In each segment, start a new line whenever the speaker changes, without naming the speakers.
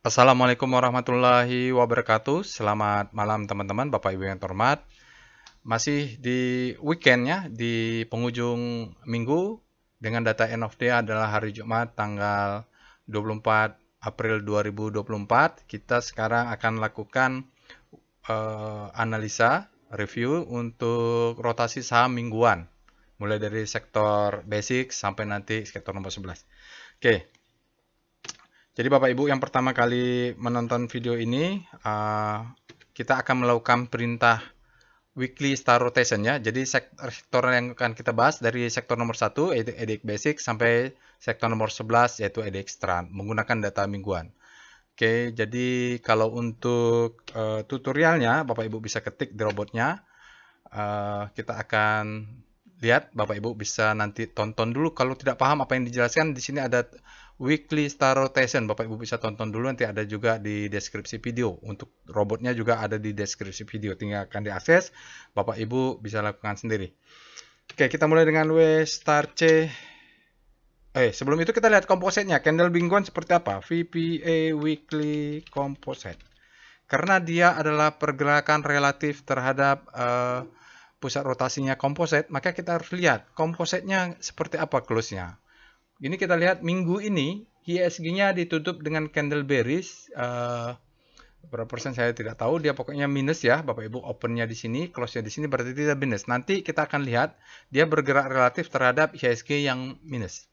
Assalamualaikum warahmatullahi wabarakatuh. Selamat malam teman-teman, Bapak Ibu yang terhormat. Masih di weekend ya, di penghujung minggu dengan data end of day adalah hari Jumat tanggal 24 April 2024. Kita sekarang akan lakukan analisa review untuk rotasi saham mingguan. Mulai dari sektor basic sampai nanti sektor nomor 11. Oke, jadi Bapak Ibu yang pertama kali menonton video ini, kita akan melakukan perintah weekly star rotation ya. Jadi sektor yang akan kita bahas dari sektor nomor 1 yaitu EDX Basic sampai sektor nomor 11 yaitu EDX Trend menggunakan data mingguan. Oke, jadi kalau untuk tutorialnya Bapak Ibu bisa ketik di robotnya. Kita akan lihat, Bapak Ibu bisa nanti tonton dulu kalau tidak paham apa yang dijelaskan. Di sini ada weekly star rotation, Bapak Ibu bisa tonton dulu, nanti ada juga di deskripsi video. Untuk robotnya juga ada di deskripsi video, tinggal akan diakses, Bapak Ibu bisa lakukan sendiri. Oke, kita mulai dengan W star C. Sebelum itu kita lihat kompositnya, candle mingguan seperti apa? VPA weekly composite. Karena dia adalah pergerakan relatif terhadap pusat rotasinya komposit, maka kita harus lihat kompositnya seperti apa close-nya. Ini kita lihat minggu ini ISG-nya ditutup dengan candle bearish, berapa persen saya tidak tahu, dia pokoknya minus ya, Bapak Ibu. Open-nya di sini, close-nya di sini, berarti tidak minus. Nanti kita akan lihat dia bergerak relatif terhadap IHSG yang minus.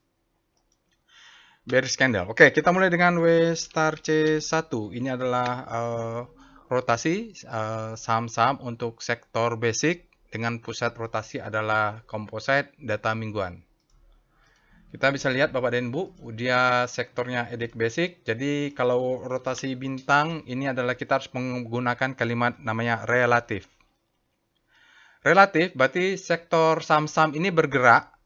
Bearish candle. Oke, kita mulai dengan W star C1. Ini adalah rotasi saham-saham untuk sektor basic dengan pusat rotasi adalah composite data mingguan. Kita bisa lihat Bapak dan Bu, dia sektornya EDX Basic. Jadi kalau rotasi bintang ini adalah kita harus menggunakan kalimat namanya relatif. Relatif berarti sektor saham-saham ini bergerak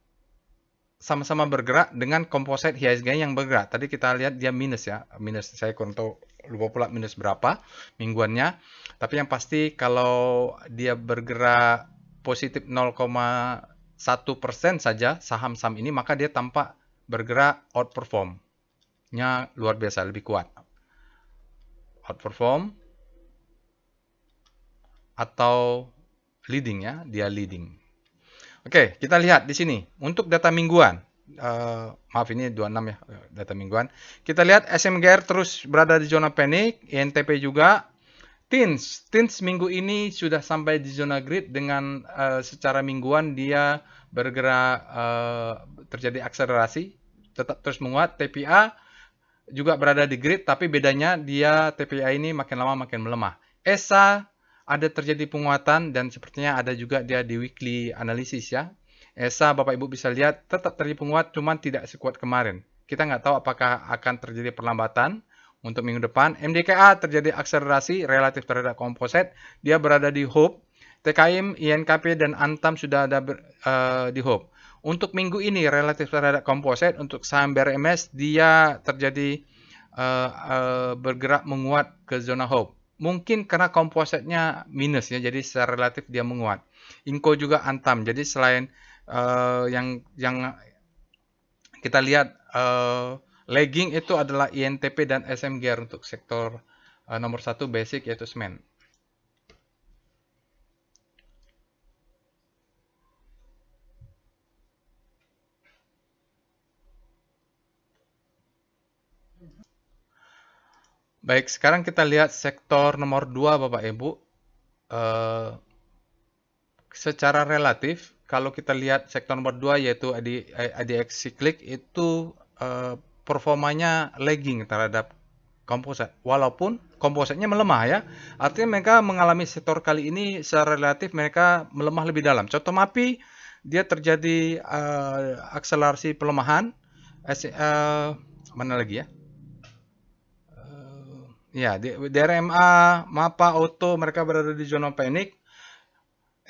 sama-sama bergerak dengan komposit IHSG yang bergerak. Tadi kita lihat dia minus ya, minus. Saya kurang tahu, lupa pula minus berapa mingguannya. Tapi yang pasti kalau dia bergerak positif 0,1% saja saham-saham ini, maka dia tampak bergerak outperform-nya luar biasa, lebih kuat. Outperform atau leading ya, dia leading. Oke, kita lihat di sini untuk data mingguan. Maaf ini 26 ya, data mingguan. Kita lihat SMGR terus berada di zona panik, INTP juga. TINS minggu ini sudah sampai di zona grid dengan secara mingguan dia bergerak, terjadi akselerasi, tetap terus menguat. TPA juga berada di grid, tapi bedanya dia TPA ini makin lama makin melemah. ESA ada terjadi penguatan dan sepertinya ada juga dia di weekly analysis ya. ESA Bapak Ibu bisa lihat tetap terjadi penguat, cuman tidak sekuat kemarin. Kita nggak tahu apakah akan terjadi perlambatan untuk minggu depan. MDKA terjadi akselerasi relatif terhadap komposit, dia berada di hope. TKM, INKP, dan Antam sudah ada di hope. Untuk minggu ini relatif terhadap komposit, untuk saham BRMS dia terjadi bergerak menguat ke zona hope. Mungkin karena kompositnya minus ya, jadi secara relatif dia menguat. Inco juga Antam. Jadi selain yang kita lihat lagging itu adalah INTP dan SMGR untuk sektor nomor 1 basic yaitu semen. Baik, sekarang kita lihat sektor nomor 2 Bapak Ibu. Secara relatif, kalau kita lihat sektor nomor 2 yaitu ADX Cyclic itu performanya lagging terhadap komposit. Walaupun kompositnya melemah ya. Artinya mereka mengalami sektor kali ini secara relatif mereka melemah lebih dalam. Contoh MAPI, dia terjadi akselerasi pelemahan. Mana lagi ya? Ya, DRMA, MAPA, Auto, mereka berada di zona panik.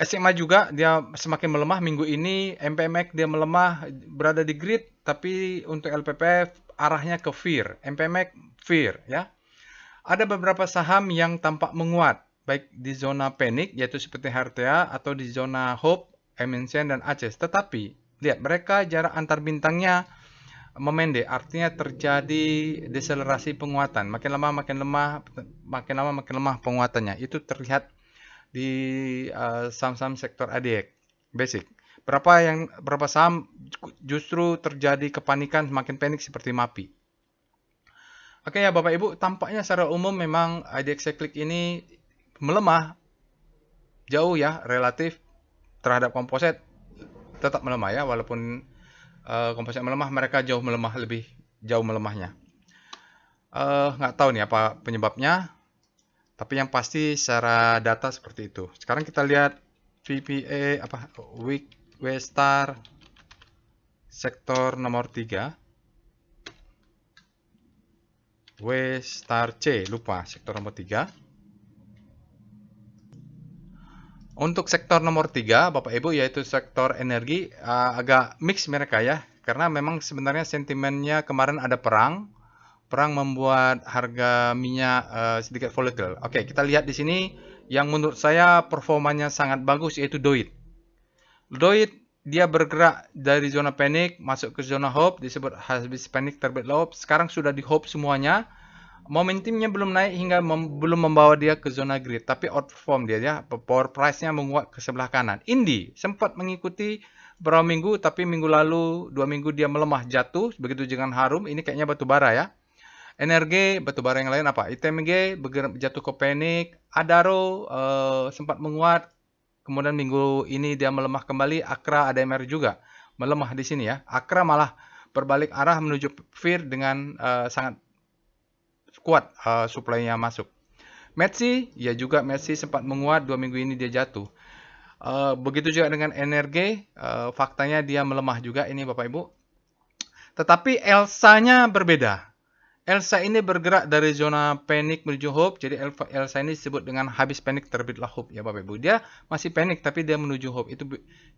SMA juga dia semakin melemah minggu ini. MPMX dia melemah, berada di grid, tapi untuk LPPF arahnya ke fear. MPMX fear ya. Ada beberapa saham yang tampak menguat, baik di zona panik yaitu seperti Hartea atau di zona hope, MNCN dan ACES. Tetapi lihat mereka jarak antar bintangnya memendek, artinya terjadi deselerasi penguatan. Makin lama makin lemah, makin lama makin lemah penguatannya. Itu terlihat di saham-saham sektor ADX basic. Berapa saham justru terjadi kepanikan, semakin panik seperti MAPI. Oke ya Bapak Ibu, tampaknya secara umum memang IDX Cyclic ini melemah jauh ya relatif terhadap komposit, tetap melemah ya, walaupun komposit melemah, mereka lebih jauh melemahnya. Nggak tahu nih apa penyebabnya, tapi yang pasti secara data seperti itu. Sekarang kita lihat VPA Waystar sektor nomor 3. Waystar C, lupa, sektor nomor 3. Untuk sektor nomor 3, Bapak Ibu, yaitu sektor energi, agak mix mereka ya. Karena memang sebenarnya sentimennya kemarin ada perang. Perang membuat harga minyak sedikit volatile. Oke, kita lihat di sini yang menurut saya performanya sangat bagus yaitu DOIT. DOIT dia bergerak dari zona panik masuk ke zona hope, disebut habis panik terbit hope. Sekarang sudah di hope semuanya. Momentumnya belum naik hingga belum membawa dia ke zona grid, tapi outperform dia ya. Power price-nya menguat ke sebelah kanan. Indi sempat mengikuti beberapa minggu, tapi minggu lalu 2 minggu dia melemah jatuh. Begitu dengan Harum, ini kayaknya batu bara ya. NRG, batu bara yang lain apa? ITMG bergerak jatuh ke panik. Adaro sempat menguat. Kemudian minggu ini dia melemah kembali. Akra, ADMR juga melemah di sini ya. Akra malah berbalik arah menuju fear dengan sangat kuat supply-nya masuk. Metsi, ya juga Metsi sempat menguat 2 minggu ini dia jatuh. Begitu juga dengan NRG, faktanya dia melemah juga ini Bapak Ibu. Tetapi Elsa-nya berbeda. Elsa ini bergerak dari zona panik menuju hope. Jadi Elsa ini disebut dengan habis panik terbitlah hope ya Bapak Ibu. Dia masih panik tapi dia menuju hope. Itu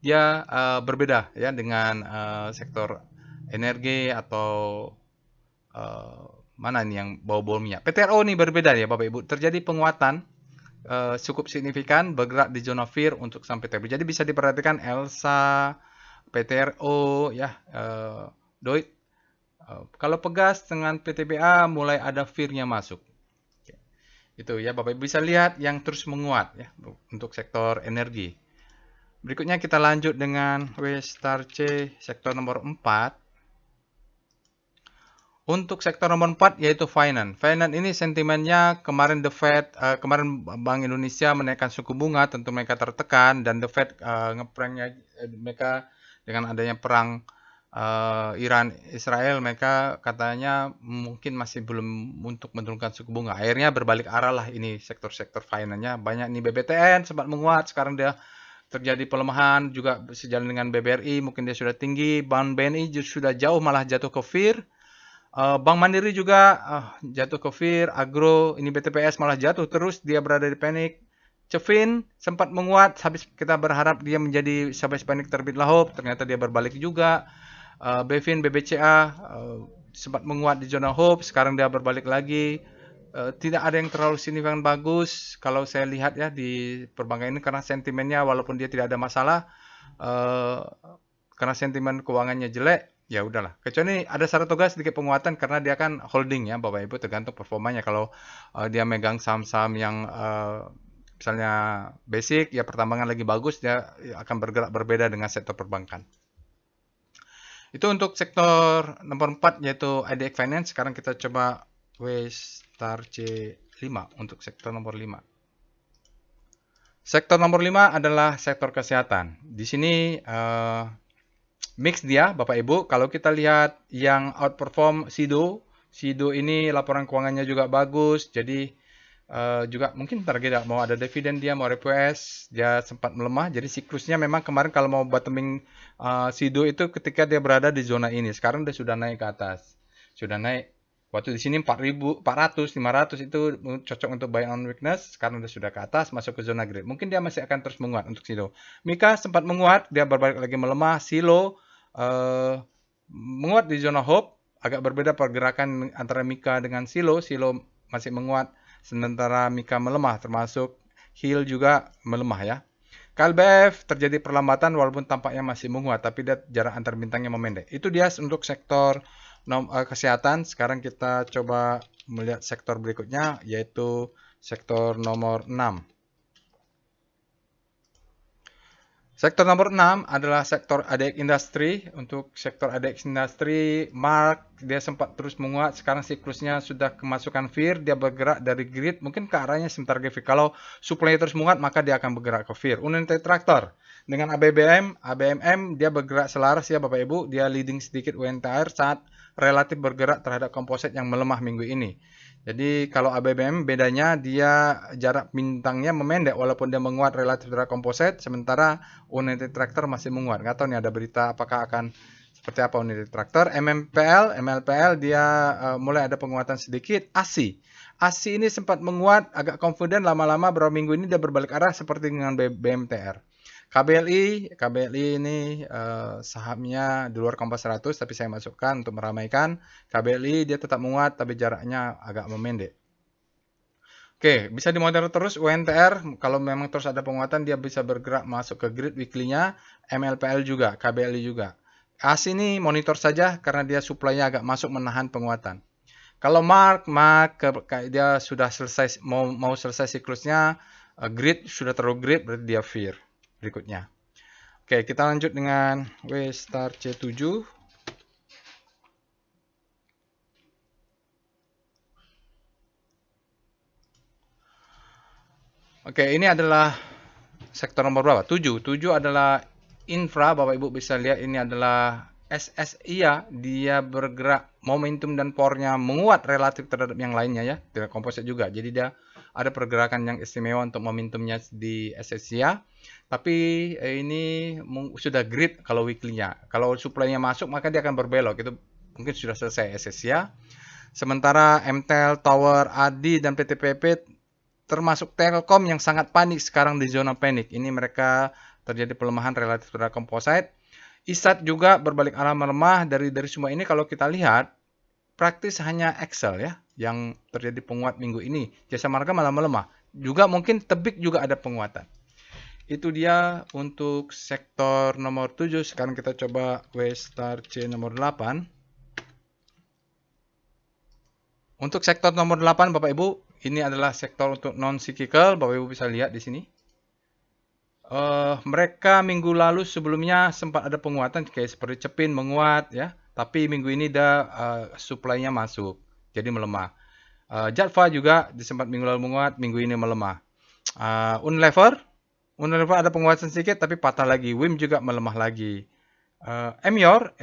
dia berbeda ya dengan sektor energi atau mana nih yang bau-bau minyak. PTRO ini berbeda ya Bapak Ibu. Terjadi penguatan cukup signifikan bergerak di zona fear untuk sampai table. Jadi bisa diperhatikan Elsa, PTRO ya, DOIT. Kalau Pegas dengan PTBA mulai ada fear-nya masuk. Itu ya Bapak Ibu bisa lihat yang terus menguat ya untuk sektor energi. Berikutnya kita lanjut dengan Waystar C sektor nomor 4. Untuk sektor nomor 4 yaitu finance. Finance ini sentimennya kemarin The Fed, kemarin Bank Indonesia menaikkan suku bunga, tentu mereka tertekan dan The Fed ngepranknya mereka dengan adanya perang Iran Israel, mereka katanya mungkin masih belum untuk menurunkan suku bunga. Akhirnya berbalik arah lah ini sektor-sektor finance-nya. Banyak nih BBTN sempat menguat, sekarang dia terjadi pelemahan juga sejalan dengan BBRI, mungkin dia sudah tinggi. Bank BNI sudah jauh malah jatuh ke fear. Bank Mandiri juga jatuh ke fear. Agro, ini BTPS malah jatuh terus, dia berada di panik. Cefin sempat menguat, habis kita berharap dia menjadi habis panik terbitlah hope, ternyata dia berbalik juga. Bevin, BBCA sempat menguat di zona hope, sekarang dia berbalik lagi. Tidak ada yang terlalu signifikan bagus kalau saya lihat ya di perbankan ini, karena sentimennya walaupun dia tidak ada masalah, karena sentimen keuangannya jelek, ya udahlah. Kecuali ada Saratoga sedikit penguatan karena dia kan holding ya Bapak Ibu, tergantung performanya. Kalau dia megang saham-saham yang misalnya basic ya, pertambangan lagi bagus, dia akan bergerak berbeda dengan sektor perbankan. Itu untuk sektor nomor 4 yaitu IDX Finance. Sekarang kita coba Waystar C5 untuk sektor nomor 5. Sektor nomor 5 adalah sektor kesehatan. Di sini mix dia Bapak Ibu. Kalau kita lihat yang outperform Sido ini laporan keuangannya juga bagus. Jadi juga mungkin target mau ada dividen, dia mau request, dia sempat melemah. Jadi siklusnya memang kemarin kalau mau bottoming Sido itu ketika dia berada di zona ini. Sekarang dia sudah naik ke atas. Sudah naik. Waktu di sini 4.400, 500 itu cocok untuk buy on weakness. Sekarang sudah ke atas, masuk ke zona grid. Mungkin dia masih akan terus menguat untuk Sido. Mika sempat menguat, dia berbalik lagi melemah. Silo menguat di zona hope, agak berbeda pergerakan antara Mika dengan Silo. Silo masih menguat, sementara Mika melemah, termasuk Hill juga melemah ya. KLBF terjadi perlambatan walaupun tampaknya masih menguat, tapi dia jarak antar bintangnya memendek. Itu dia untuk sektor kesehatan. Sekarang kita coba melihat sektor berikutnya, yaitu sektor nomor 6. Sektor nomor 6 adalah sektor ADX Industri. Untuk sektor ADX Industri, Mark dia sempat terus menguat. Sekarang siklusnya sudah kemasukan fear. Dia bergerak dari grid. Mungkin ke arahnya sebentar grafik. Kalau supply terus menguat, maka dia akan bergerak ke fear. United Tractor dengan ABMM dia bergerak selaras ya Bapak Ibu. Dia leading sedikit UNTR saat relatif bergerak terhadap komposit yang melemah minggu ini. Jadi kalau ABBM bedanya dia jarak bintangnya memendek walaupun dia menguat relatif terhadap komposit, sementara United Tractor masih menguat. Nggak tahu nih ada berita apakah akan seperti apa United Tractor. MLPL dia mulai ada penguatan sedikit. ASI ini sempat menguat, agak confident lama-lama beberapa minggu ini dia berbalik arah seperti dengan BMTR. KBLI ini sahamnya di luar Kompas 100 tapi saya masukkan untuk meramaikan. KBLI dia tetap menguat tapi jaraknya agak memendek. Oke, bisa dimonitor terus UNTR. Kalau memang terus ada penguatan dia bisa bergerak masuk ke grid weekly-nya. MLPL juga, KBLI juga. ASI ini monitor saja karena dia supply-nya agak masuk menahan penguatan. Kalau Mark dia sudah selesai mau selesai siklusnya, grid sudah terlalu grid berarti dia fear. Berikutnya. Oke, kita lanjut dengan W-Star C7. Oke, ini adalah sektor nomor berapa? 7. 7 adalah infra. Bapak Ibu bisa lihat ini adalah SSI ya. Dia bergerak momentum dan powernya menguat relatif terhadap yang lainnya ya. Tidak komposit juga. Jadi dia ada pergerakan yang istimewa untuk momentumnya di SSI ya. Tapi ini sudah grid kalau weekly-nya. Kalau supply-nya masuk maka dia akan berbelok. Itu mungkin sudah selesai SSI ya. Sementara MTEL, Tower, ADI, dan PTPP termasuk Telkom yang sangat panik sekarang di zona panik. Ini mereka terjadi pelemahan relatif terhadap komposit. ISAT juga berbalik arah melemah. Dari semua ini kalau kita lihat, praktis hanya Excel ya yang terjadi penguat minggu ini. Jasa Marga malah melemah. Juga mungkin Tebik juga ada penguatan. Itu dia untuk sektor nomor 7. Sekarang kita coba W-Star C nomor 8. Untuk sektor nomor 8 Bapak Ibu, ini adalah sektor untuk non-cyclical. Bapak Ibu bisa lihat di sini. Mereka minggu lalu sebelumnya sempat ada penguatan kayak seperti Cepin menguat ya. Tapi minggu ini supply-nya masuk. Jadi melemah. Jatva juga sempat minggu lalu menguat, minggu ini melemah. Unilever ada penguatan sedikit tapi patah lagi. WIM juga melemah lagi. Emyor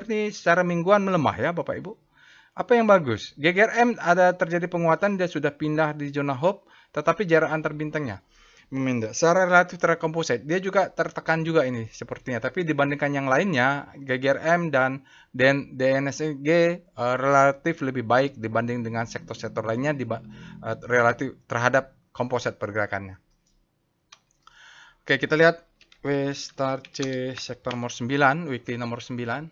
ini secara mingguan melemah ya Bapak Ibu. Apa yang bagus? GGRM ada terjadi penguatan, dia sudah pindah di zona hope, tetapi jarak antar bintangnya memendek. Secara relatif terhadap komposit, dia juga tertekan juga ini sepertinya. Tapi dibandingkan yang lainnya, GGRM dan DNSG relatif lebih baik dibanding dengan sektor-sektor lainnya relatif terhadap komposit pergerakannya. Oke, kita lihat W-Star C sektor nomor 9, weekly nomor 9.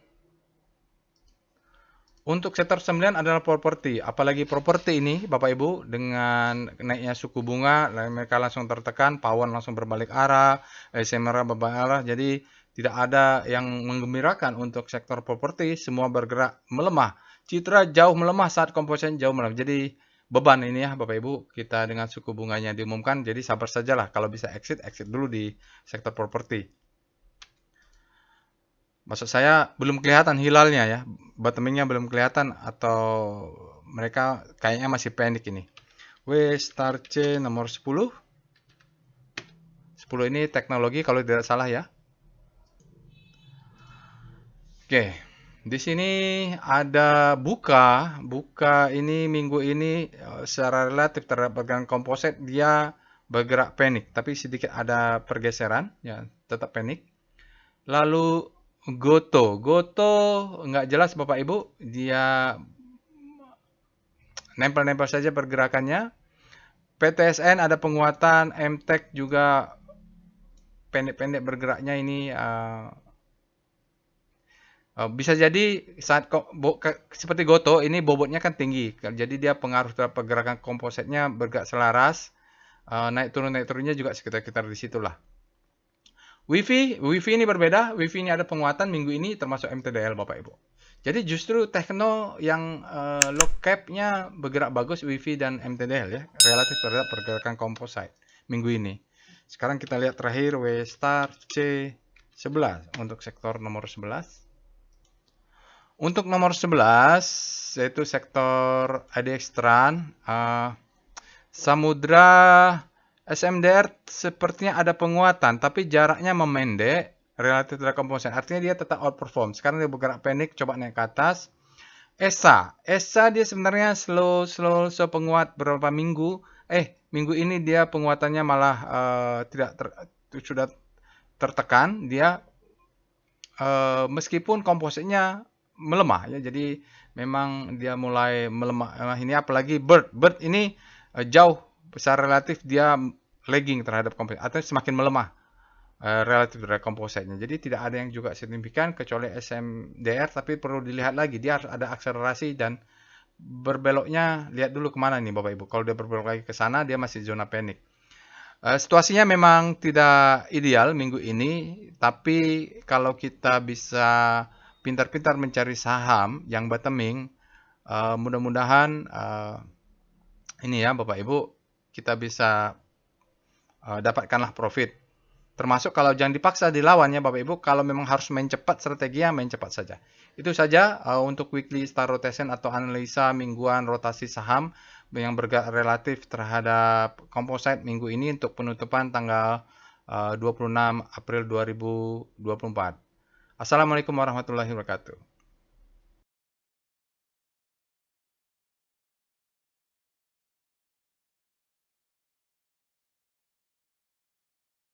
Untuk sektor 9 adalah properti. Apalagi properti ini, Bapak Ibu, dengan naiknya suku bunga, mereka langsung tertekan, Pawon langsung berbalik arah, SMR berbalik arah. Jadi tidak ada yang menggembirakan untuk sektor properti, semua bergerak melemah. Citra jauh melemah saat komposit jauh melemah. Jadi beban ini ya Bapak Ibu, kita dengan suku bunganya diumumkan, jadi sabar sajalah. Kalau bisa exit dulu di sektor properti. Maksud saya belum kelihatan hilalnya ya, bottomingnya belum kelihatan atau mereka kayaknya masih panik ini. W-Star C nomor 10. 10 ini teknologi kalau tidak salah ya. Oke, di sini ada buka ini minggu ini secara relatif terhadap pergerakan komposit dia bergerak panik, tapi sedikit ada pergeseran ya, tetap panik. Lalu Goto nggak jelas Bapak Ibu, dia nempel-nempel saja pergerakannya. PTSN ada penguatan, MTEK juga pendek-pendek bergeraknya ini. Bisa jadi saat seperti Goto ini bobotnya kan tinggi, jadi dia pengaruh terhadap pergerakan kompositnya bergerak selaras. Naik turunnya juga sekitar di situlah. Wifi ini berbeda. Wifi ini ada penguatan minggu ini termasuk MTDL Bapak Ibu. Jadi justru Tekno yang low cap-nya bergerak bagus WIFI dan MTDL ya, relatif terhadap pergerakan komposit minggu ini. Sekarang kita lihat terakhir W Star C11 untuk sektor nomor 11. Untuk nomor 11 yaitu sektor IDX Tran, Samudra SMDR sepertinya ada penguatan, tapi jaraknya memendek relatif terhadap komposit. Artinya dia tetap outperform. Sekarang dia bergerak pendek, coba naik ke atas. ESA dia sebenarnya slow penguat beberapa minggu. Minggu ini dia penguatannya malah sudah tertekan. Dia meskipun kompositnya melemah ya. Jadi memang dia mulai melemah. Ini apalagi Bird ini jauh secara relatif dia lagging terhadap komposit atau semakin melemah relatif dari kompositnya. Jadi tidak ada yang juga signifikan kecuali SMDR, tapi perlu dilihat lagi dia harus ada akselerasi dan berbeloknya lihat dulu kemana nih Bapak Ibu. Kalau dia berbelok lagi ke sana dia masih zona panik. Situasinya memang tidak ideal minggu ini, tapi kalau kita bisa pintar-pintar mencari saham yang bottoming, mudah-mudahan ini ya Bapak Ibu kita bisa dapatkanlah profit. Termasuk kalau jangan dipaksa dilawan ya Bapak Ibu, kalau memang harus main cepat strateginya main cepat saja. Itu saja untuk weekly star rotation atau analisa mingguan rotasi saham yang bergerak relatif terhadap komposit minggu ini untuk penutupan tanggal 26 April 2024. Assalamualaikum warahmatullahi wabarakatuh.